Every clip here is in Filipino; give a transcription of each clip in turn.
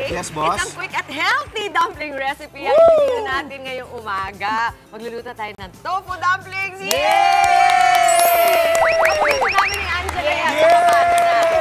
Yes, boss. Isang quick at healthy dumpling recipe ang ibigay natin ngayong umaga. Magluluto tayo ng tofu dumplings. Yay! Paborito namin ni Angela.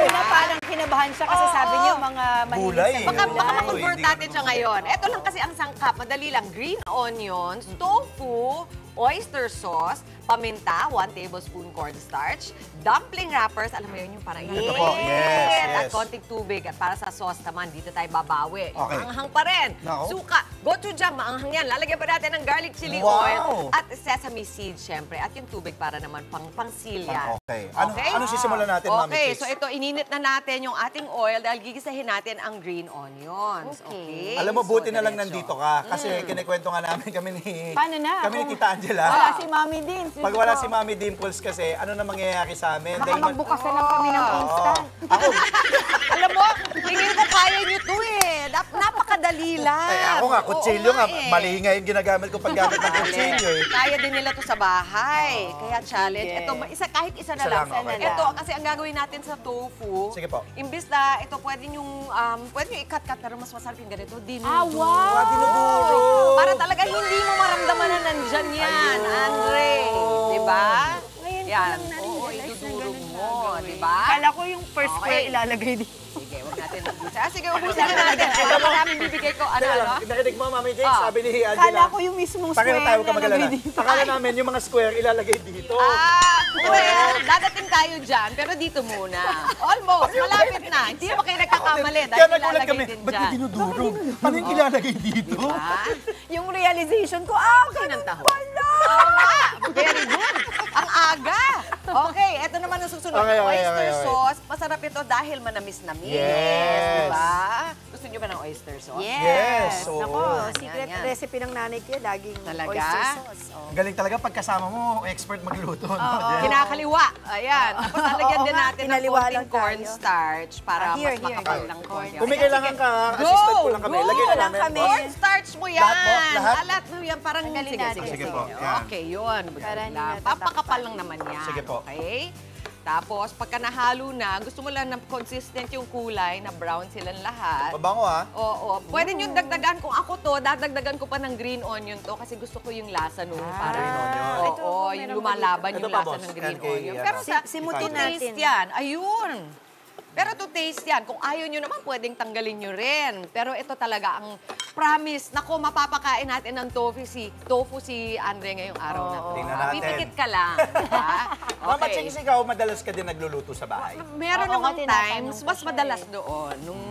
Una parang kinabahan siya kasi sabi niyo mga gulay. Baka ma-convert natin siya ngayon. Ito lang kasi ang sangkap. Madali lang. Green onions, tofu, oyster sauce, paminta, 1 tablespoon cornstarch, dumpling wrappers, alam mo yun yung parang Ito po, yes. at konting tubig. At para sa sauce naman, dito tayo babawi. Okay. Maanghang pa rin. Nako. Suka, gochujang, maanghang yan. Lalagyan pa natin ng garlic chili Wow. oil at sesame seeds, syempre. At yung tubig para naman pang-silya. Okay. Anong sisimulan natin, Mami Okay, Chicks? so ito, ininit na natin yung ating oil dahil gigisahin natin ang green onions. Okay. Alam mo, buti na lang diretso. nandito ka. Kasi kinikwento nga namin kami ni... Paano na? Kami ni Tita Angela. Wala si Mami din. Pag wala si Mami Dimples kasi, ano na mangyayari sa amin? Baka magbukas na lang kami ng instant. Ako, Alam mo, tingin ko kaya nyo to eh. Napakadali lang. ako nga, kutsilyo Oo nga. eh. Mali nga yung ginagamit ko paggamit ng kutsilyo eh. Kaya din nila to sa bahay. Kaya challenge. Sige. Ito, kahit isa na Isa lang. lang, okay. Ito, kasi ang gagawin natin sa tofu, Sige po. imbis na ito, pwede nyo i-cut-cut na rin mas masarap yung ganito. Dinuduro. wow! Dinuduro. Para talaga hindi mo maramdaman na nandyan yan, Andre. Diba? Ngayon ko Yan. lang Oo, na-realize na iduduro ganun mo, gagawin. diba? Kala ko yung first Okay. square ilalagay dito. Sige, huwag natin ubusin. Sige, ubusin na natin. Para maraming bibigay ko, ano? Nakinig mo, Mami Chicks, Ah. sabi ni Kala Angela. ko yung mismong Pakita square tayo ka na magalala. ilalagay dito. Akala namin yung mga square ilalagay dito. Well, dadating tayo dyan, pero dito muna. Almost, malapit na. Hindi naman kayo nagkakamali Kaya dahil nagulat ilalagay kami, din ba't dyan. yung dinuduro? Ano yung ilalagay dito? Diba? Yung realization ko, ganun Kinantaho. pala! Oo nga, very good. Ang aga. Okay, eto naman ang susunod. Okay. Oyster sauce. Masarap ito dahil manamis-namis. Yes. Diba? Gusto niyo ba ng oyster sauce? Yes, oo. Nako, secret Yan. recipe ng nanay ko, daging Talaga? oyster sauce. Oh. Galing talaga pagkasama mo, expert magluto. No? Diyan. Kinakaliwa. Ayan. Tapos lalagyan Oo din nga, natin ng kinaliwa konting lang tayo. cornstarch para Here, mas makapal here. ng konti. Kung may kailangan ka, assistant ko lang kami. Lagay na lang namin. kami. boss. Cornstarch mo yan. Lahat po, lahat? Lahat mo yan. Parang Tanggalin sige, natin. sige, Sige sige. po, yan. Okay, yun. Para hindi Lang. natatakpan. Papakapal lang naman yan. Sige po. Okay? Tapos, pagka nahalo na, gusto mo lang na consistent yung kulay, na brown silang lahat. Mabango ha? Oo. Pwede nyo dagdagan, kung ako to, dadagdagan ko pa ng green onion to kasi gusto ko yung lasa nung parang, green onion. Ito, oo, meron yung ba lumalaban dito? yung Ito pa, lasa boss. ng green Yan kay, onion. ano, Pero sa simutin to taste natin. yan, ayun. Pero to taste yan. Kung ayaw nyo naman, pwedeng tanggalin nyo rin. Pero ito talaga ang promise. Naku, mapapakain natin ng tofu si Andre ngayong araw na to. Tingnan natin. Pipikit ka lang. Diba? Mama Chicks, ikaw, madalas ka din nagluluto sa bahay. Meron Oo, namang tinatanong times, ko mas siya madalas eh. doon. Nung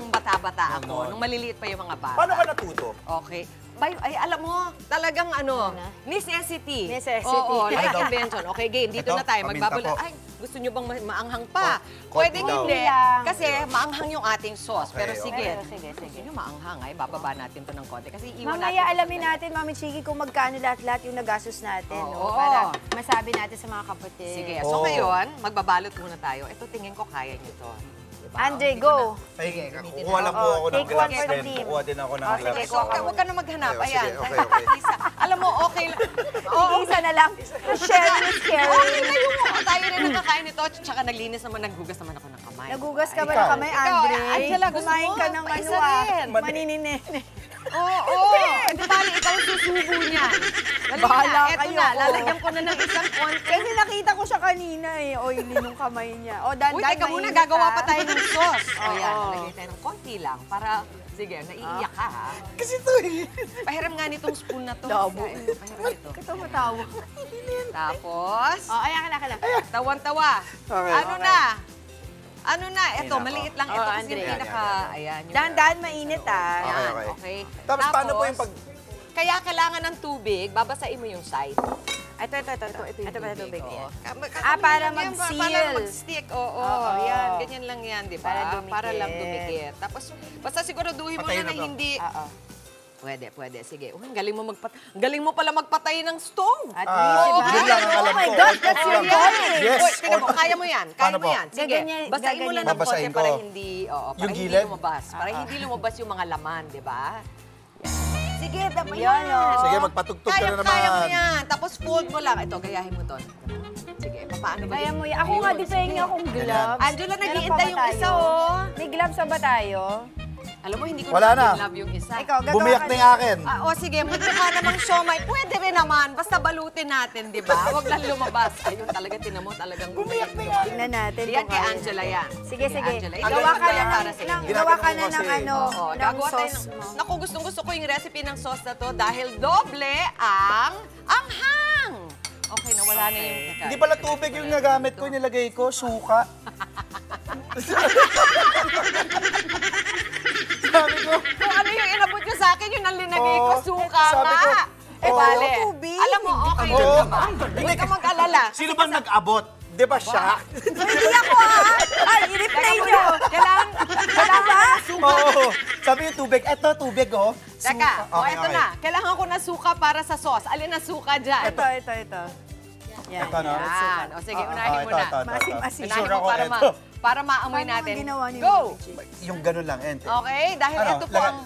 bata-bata ako, Noon. nung maliliit pa yung mga bata. Paano ka natuto? Okay. Ay, alam mo, talagang ano, Ano na? necessity. Necessity. Oo, like Ito. invention. Okay, game. Dito Ito, na tayo. paminta Magbabula. po. Ay, gusto nyo bang maanghang pa? Oh, Pwedeng konti daw. hindi. lang. Kasi maanghang yung ating sauce. Okay, Pero okay. sige. Pero sige. Gusto nyo maanghang, ay, bababa natin to ng konti. Kasi iwan Mamaya natin. alamin natin, Mami Chiki, kung magkano lahat-lahat yung nagastos natin. Oo. No? Para masabi natin sa mga kapatid. Sige. So Oo. ngayon, magbabalot muna tayo. Ito tingin ko kaya nyo to. Diba? Andre, Hindi ko go. na- Ay, Sige, gamitin kukuha lang po Oo, ako ng take one gloves for the din. team. Kukuha din ako ng Oh, gloves sige, So, din. huwag ka na maghanap. Okay, Ayan. sige, okay. Isa. Alam mo, okay lang. Isa na lang. Share is Okay caring. na yung tayo rin nakakain nito. Tsaka naglinis naman, naghugas naman ako ng kamay. Nagugas ka ba Ikaw. ng kamay, Ikaw, Andre? Angela, gusto Kumain mo? ka ng Pa ano, isa rin. maninine. Oo. Di bali, ikaw ang susubo niyan. Dali Bahala na, eto kayo. na. Lalagyan ko na ng isang konti. Kasi nakita ko siya kanina oily nung kamay niya. O, Uy, teka muna, mainit, gagawa ah. pa tayo ng sauce. O yan, Oo. lalagyan tayo ng konti lang para, sige, naiiyak ka ha. Kasi ito eh. Pahiram nga nitong spoon na to. Dabo. Pahiram ito. Ito matawa. Tapos, O, ayan ka na. tawan-tawa. Okay. Ano na? Ano na? Ito, Ayun na, maliit lang. oh. Ito Oh, kasi yung Andre. pinaka, ayan. yung- Dahan-dahan mainit, Ayan, Okay, okay. Tapos paano po yung pag... Kaya kailangan ng tubig, babasain mo yung side. Ito. Ito pa tubig. Oo. Para Yan, mag-seal. Para mag-stick, oo. Oo. Yan, ganyan lang yan, di ba? Para dumikit. Para lang dumikit. Tapos, basta siguraduhin mo Patayin na na to. hindi... Oo. Pwede. Sige. Ang galing mo pala magpatay ng stove. At least, diba? yun lang ang alam Oh my ko. God, Konti that's your lang. calling. Yes. Uy, tingnan mo, kaya mo yan. Kaya Paano mo po? yan. Sige, Gaganyan- basahin mo lang ng Babasahin konti ko. para hindi, para Yung hindi gilid? lumabas. Para hindi lumabas yung mga laman, di ba? Sige, tama Yan, yan. oh. Sige, magpatugtog ka na naman. Kaya mo yan. Tapos fold mo lang. Ito, gayahin mo to. Sige, paano ba? Kaya mo yan. Ako nga, Ayun, design sige. nga akong gloves. Angela, Meron naghihintay pa yung ba isa, tayo? oh. May gloves pa ba tayo? Alam mo, hindi ko Wala na. love yung isa. Ikaw, gagawa Bumiyak ka na yung akin. O sige, magmukha namang siomay. Pwede rin naman. Basta balutin natin, di ba? Huwag lang lumabas. Ayun talaga, tinan mo talagang bumiyak na yan. Tingnan natin. Yan kung kay kaya. Angela yan. Sige, Kay sige. Angela. Ang Gawa ka ganda na yan. para sa inyo. gawa ka na Ginagawa ng ko kasi. ano, Oo, ng gagawa tayo sauce ng... mo. Naku, gustong-gusto ko yung recipe ng sauce na to dahil doble ang anghang. Okay, nawala na yung... Hindi pala tubig yung nagamit ko, nilagay ko, suka. Sabi ko, Kung ano yung inabot nyo sa akin, yun ang linagay ko, Oo. suka Sabi ko, nga. Eh, oo. bale. Tubig. Alam mo, okay lang Oo. naman. Huwag ka mag-alala. sino bang nag-abot? Di ba siya? Hindi ako Ay, i-replay nyo. Kailangan ba? Oo. Sabi yung tubig, eto tubig oh. Teka, Okay, eto okay. na. Kailangan ko na suka para sa sauce. Alin na suka dyan? Ito. Yan. Ito, no? Yan. O sige, unahin mo na. Masim-masim. Unahin Sure mo ako, para, eto. para maamoy Paano natin. ang ginawa ni Go! Mami? Yung ganun lang, ente. Okay, dahil ito po ang...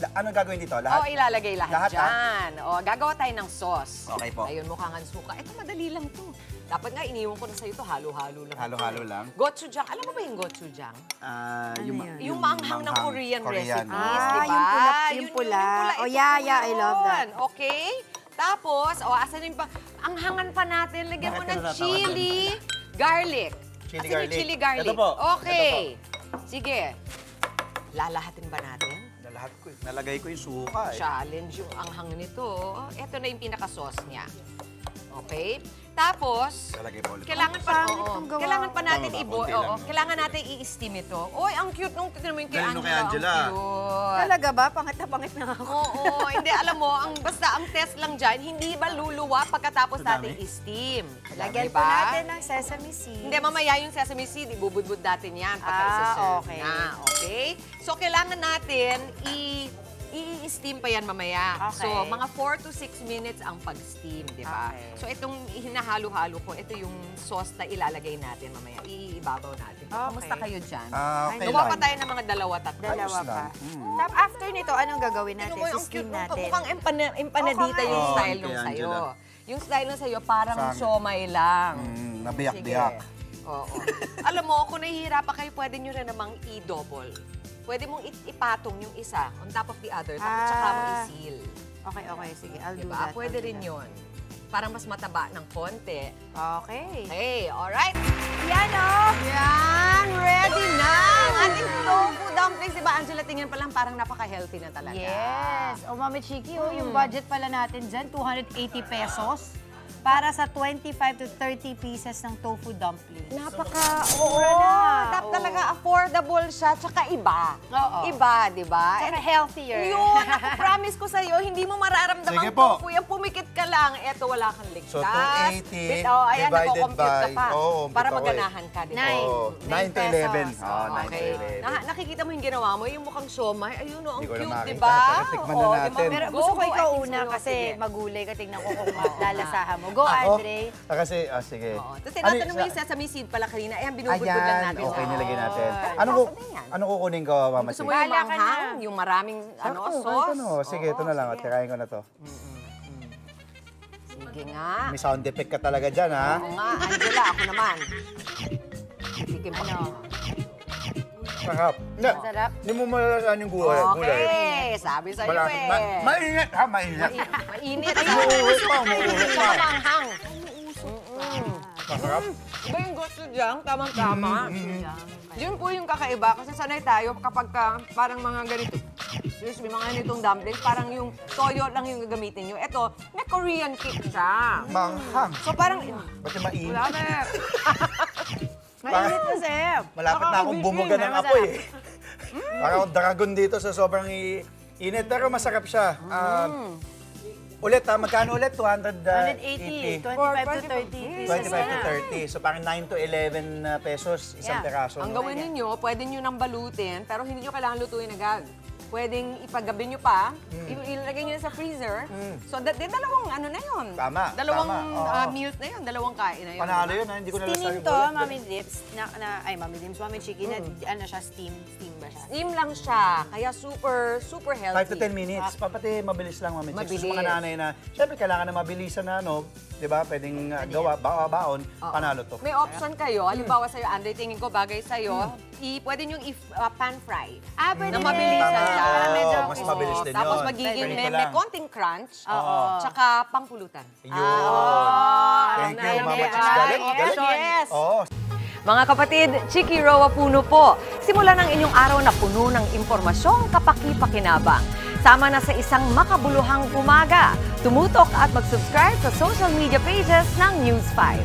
Anong gagawin dito? Oh, Lahat? ilalagay lahat Lahat, dyan. O, gagawa tayo ng sauce. Okay po. Ayun, mukha nga suka. Ito, madali lang to. Dapat nga, iniwan ko na sa'yo to. Halo-halo lang. Halo-halo lang. Gochujang. Alam mo ba yung gochujang? yun? Yung maanghang ng Korean recipes, Ah, di ba? yung pula- yung pula. Oh, ito yeah, po I love that. yun. Okay? Tapos, asan yung ang hangan pa natin, lagyan mo Bakit ng ito chili, garlic. Chili Asan yung garlic? chili garlic? Ito po. Okay. Sige. Lalahatin ba natin? Lahat ko, nalagay ko yung suka eh. Challenge yung anghang nito. Ito na yung pinaka-sauce niya. Okay? Tapos, Lalagay pa ulit. kailangan pa, pangit itong gawa kailangan pa natin Tama ba? Konti lang, no? kailangan natin i-steam ito. Oy, ang cute nung tignan mo yung kay Galing nung kay Angela. Angela. Ang cute. Talaga ba? Pangit na ako. Oo, hindi, alam mo, basta ang test lang dyan, hindi ba luluwa pagkatapos natin Dami. i-steam? Lagyan Diba? po natin ng sesame seeds. Hindi, mamaya yung sesame seed, ibubudbud natin yan pagka Ah, isa-serve okay. na. Okay? So, kailangan natin i-steam pa yan mamaya. Okay. So, mga 4 to 6 minutes ang pag-steam, di ba? Okay. So, itong hinahalo-halo ko, ito yung sauce na ilalagay natin mamaya. Iibabaw natin. Okay. Kamusta kayo dyan? Okay Gawa pa lang. tayo ng mga dalawa-tatlo. Dalawa Ayos pa. lang. Tapos after nito, anong gagawin Tingnan natin? mo, ang Steam cute nung natin. mukhang empanadita yung Oo, style kay nung sa'yo. Angela. Yung style nung sa'yo, parang Sang- siomay lang. Nabiyak-biyak. Sige. Oo. Alam mo, kung nahihirapan kayo, pwede nyo rin namang i-double. Pwede mong ipatong yung isa on top of the other, tapos tsaka mo i-seal. Okay, sige. I'll do Diba? that. Pwede I'll do rin that. yun. Parang mas mataba ng konti. Okay. Okay, alright. Yan o! Yan, ready na ang ating tofu dumplings. Diba, Angela, tingnan pa lang parang napaka-healthy na talaga. Yes! O Mami Chiki, yung budget pala natin dyan, 280 pesos. Para sa 25 to 30 pieces ng tofu dumpling. Oo, na. talaga affordable siya, tsaka iba. Oo. Iba, di ba? Saka healthier. Yun, ako promise ko sa'yo, hindi mo mararamdaman Sige po. tofu. Yung pumikit ka lang, eto wala kang ligtas. So, 280 Ayan, divided nako-compute ka by- pa. oo, para compute ako maganahan ka, di ba? Nine. Oo, 9 to 11. Oo, 9 to Okay. 11. Nakikita mo yung ginawa mo, yung mukhang siomay. Ayun, ang Hindi ko na cute, makita. di ba? Tara, tikman na Oo, natin. di ba? Pero Go, gusto ko go, ikaw I think una sa'yo. kasi Sige. magulay ka. Tingnan ko kung lalasahan mo. Go, Ako? Andre. Kasi, sige. Oo. Tapos tinatanong mo yung sesame seed pala kanina. Ayan, binubudbud lang Ayan, natin. okay, siya. nilagay natin. Ay, Ano lasa na yan. ano kukunin ko, Mama Gusto Sig? mo yung Bahala ka manghang, na. yung maraming sauce? Ano, sige, ito na lang. sige. Tirahin ko na to. Sige nga. May sound effect ka talaga dyan, ha? Oo nga, Angela, ako naman. Sige mo. Sarap. Hindi, Masarap. hindi mo malalasaan yung gulay. Okay, sabi sa'yo Malapit. eh. Mainit, ha? Mainit. Mainit. Umuusok pa, umuusok pa. Manghang. Masarap. Iba yung gochujang, tamang-tama. Yun po yung kakaiba kasi sanay tayo kapag parang mga ganito. Excuse me, mga ganitong dumplings, parang yung toyo lang yung gagamitin nyo. Ito, may Korean kick siya. Manghang. So parang, Ba't yung mainit? wala na. Mainit kasi. Malapit na akong bumuga ng apoy, eh. Parang akong dragon dito sa sobrang init. Pero masarap siya. Ulit, magkano ulit? 180. 280. 25 to 30 pieces 25 to 30. So parang 9 to 11 pesos isang Yeah. peraso. Ang no? gawin ninyo, pwede nyo nang balutin, pero hindi nyo kailangan lutuin agad. Pwedeng ipagabi nyo pa, ilagay nyo sa freezer. So, dalawang ano na yun. Tama, Dalawang tama, oo. meals na yun, dalawang kain na yun. Panalo yun, ha? Hindi ko Steaming nalasabi to, ulit. Mami Dips, Mami Dims, Mami Chiki, na ano siya, steam. Steam ba Steam lang siya. Kaya super healthy. 5 to 10 minutes. Pati mabilis lang, Mami Chicks. Mabilis. Sa mga nanay na, syempre kailangan na mabilisan na, di ba? Pwedeng gawa, baon, panalo to. May option kayo. Halimbawa sa'yo, Andre, tingin ko bagay sa'yo. Pwede nyo pan fry. Pwede Na rin. mabilisan siya. Medyo mas mabilis din Tapos yun. magiging Ganito may lang. konting crunch. Tsaka pangpulutan. Yun. Thank you, Nay, Mama may Chicks. Galit, option. galit. Yes. Oo. Mga kapatid, Chiki Roa Puno po. Simulan ang inyong araw na puno ng impormasyong kapaki-pakinabang. Sama na sa isang makabuluhang umaga. Tumutok at mag-subscribe sa social media pages ng News 5.